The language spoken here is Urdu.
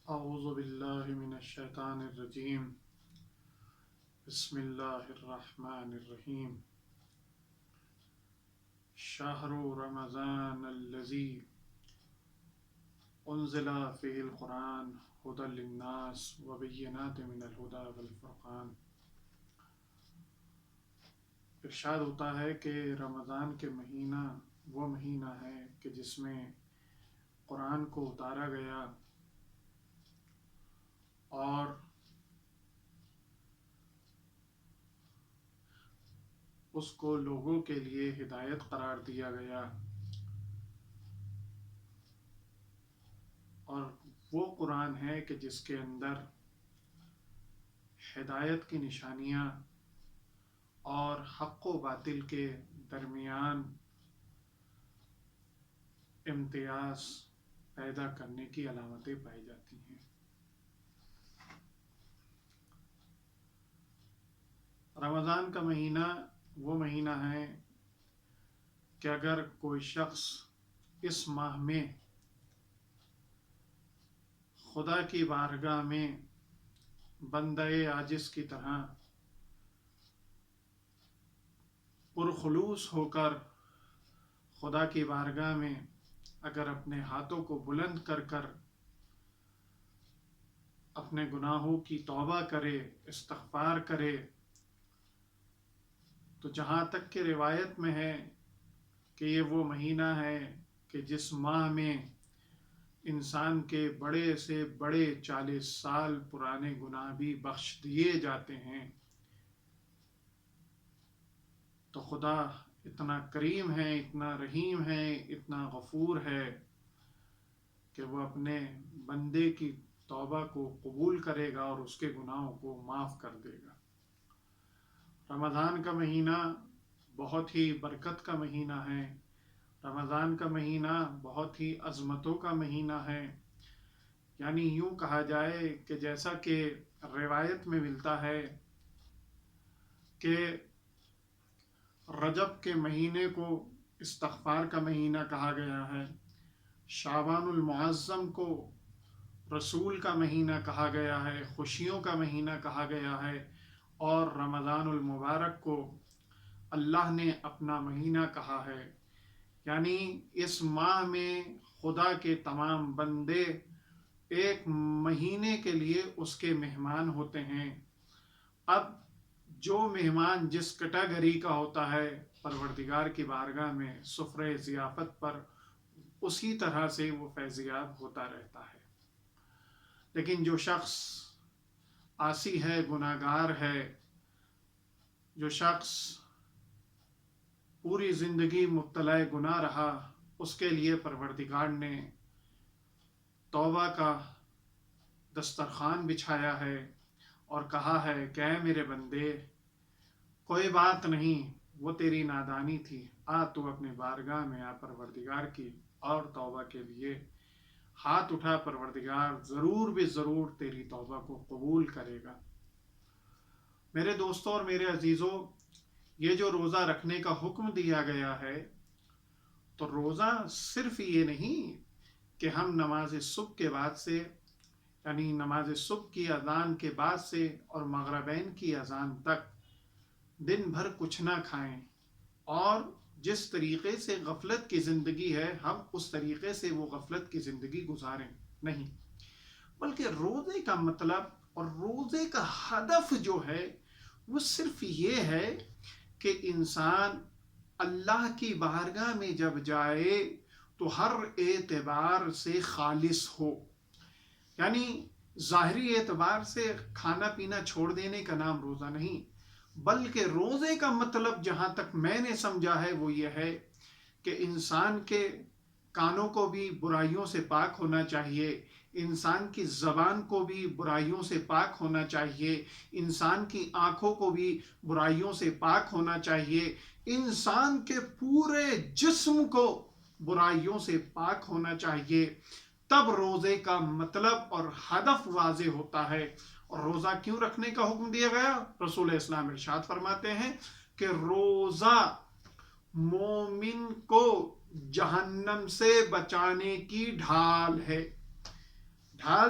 اعوذ باللہ من الشیطان الرجیم بسم اللہ الرحمن الرحیم شہر رمضان الذی انزل فیہ القرآن ھدی للناس وبینات من الھدی والفرقان۔ ارشاد ہوتا ہے کہ رمضان کے مہینہ وہ مہینہ ہے کہ جس میں قرآن کو اتارا گیا اور اس کو لوگوں کے لیے ہدایت قرار دیا گیا، اور وہ قرآن ہے کہ جس کے اندر ہدایت کی نشانیاں اور حق و باطل کے درمیان امتیاز پیدا کرنے کی علامتیں پائی جاتی ہیں۔ رمضان کا مہینہ وہ مہینہ ہے کہ اگر کوئی شخص اس ماہ میں خدا کی بارگاہ میں بندہ عاجز کی طرح پرخلوص ہو کر خدا کی بارگاہ میں اگر اپنے ہاتھوں کو بلند کر کر اپنے گناہوں کی توبہ کرے، استغفار کرے، تو جہاں تک کہ روایت میں ہے کہ یہ وہ مہینہ ہے کہ جس ماہ میں انسان کے بڑے سے بڑے 40 سال پرانے گناہ بھی بخش دیے جاتے ہیں، تو خدا اتنا کریم ہے، اتنا رحیم ہے، اتنا غفور ہے کہ وہ اپنے بندے کی توبہ کو قبول کرے گا اور اس کے گناہوں کو معاف کر دے گا۔ رمضان کا مہینہ بہت ہی برکت کا مہینہ ہے، رمضان کا مہینہ بہت ہی عظمتوں کا مہینہ ہے۔ یعنی یوں کہا جائے کہ جیسا کہ روایت میں ملتا ہے کہ رجب کے مہینے کو استغفار کا مہینہ کہا گیا ہے، شعبان المعظم کو رسول کا مہینہ کہا گیا ہے، خوشیوں کا مہینہ کہا گیا ہے، اور رمضان المبارک کو اللہ نے اپنا مہینہ کہا ہے۔ یعنی اس ماہ میں خدا کے تمام بندے ایک مہینے کے لیے اس کے مہمان ہوتے ہیں۔ اب جو مہمان جس کیٹیگری کا ہوتا ہے پروردگار کی بارگاہ میں سفرہ ضیافت پر، اسی طرح سے وہ فیضیاب ہوتا رہتا ہے۔ لیکن جو شخص عاصی ہے، گناہ گار ہے، جو شخص پوری زندگی مبتلا گناہ رہا، اس کے لیے پروردگار نے توبہ کا دسترخوان بچھایا ہے اور کہا ہے کہ اے میرے بندے، کوئی بات نہیں، وہ تیری نادانی تھی، تو اپنے بارگاہ میں پروردگار کی اور توبہ کے لیے ہاتھ اٹھا، پروردگار ضرور بھی ضرور تیری توبہ کو قبول کرے گا۔ میرے دوستوں اور میرے عزیزوں، یہ جو روزہ رکھنے کا حکم دیا گیا ہے، تو روزہ صرف یہ نہیں کہ ہم نماز صبح کے بعد سے، یعنی نماز صبح کی اذان کے بعد سے اور مغربین کی اذان تک دن بھر کچھ نہ کھائیں اور جس طریقے سے غفلت کی زندگی ہے ہم اس طریقے سے وہ غفلت کی زندگی گزاریں، نہیں، بلکہ روزے کا مطلب اور روزے کا ہدف جو ہے وہ صرف یہ ہے کہ انسان اللہ کی بارگاہ میں جب جائے تو ہر اعتبار سے خالص ہو۔ یعنی ظاہری اعتبار سے کھانا پینا چھوڑ دینے کا نام روزہ نہیں، بلکہ روزے کا مطلب جہاں تک میں نے سمجھا ہے وہ یہ ہے کہ انسان کے کانوں کو بھی برائیوں سے پاک ہونا چاہیے، انسان کی زبان کو بھی برائیوں سے پاک ہونا چاہیے، انسان کی آنکھوں کو بھی برائیوں سے پاک ہونا چاہیے، انسان کے پورے جسم کو برائیوں سے پاک ہونا چاہیے۔ تب روزے کا مطلب اور ہدف واضح ہوتا ہے۔ اور روزہ کیوں رکھنے کا حکم دیا گیا؟ رسول اسلام ارشاد فرماتے ہیں کہ روزہ مومن کو جہنم سے بچانے کی ڈھال ہے۔ ڈھال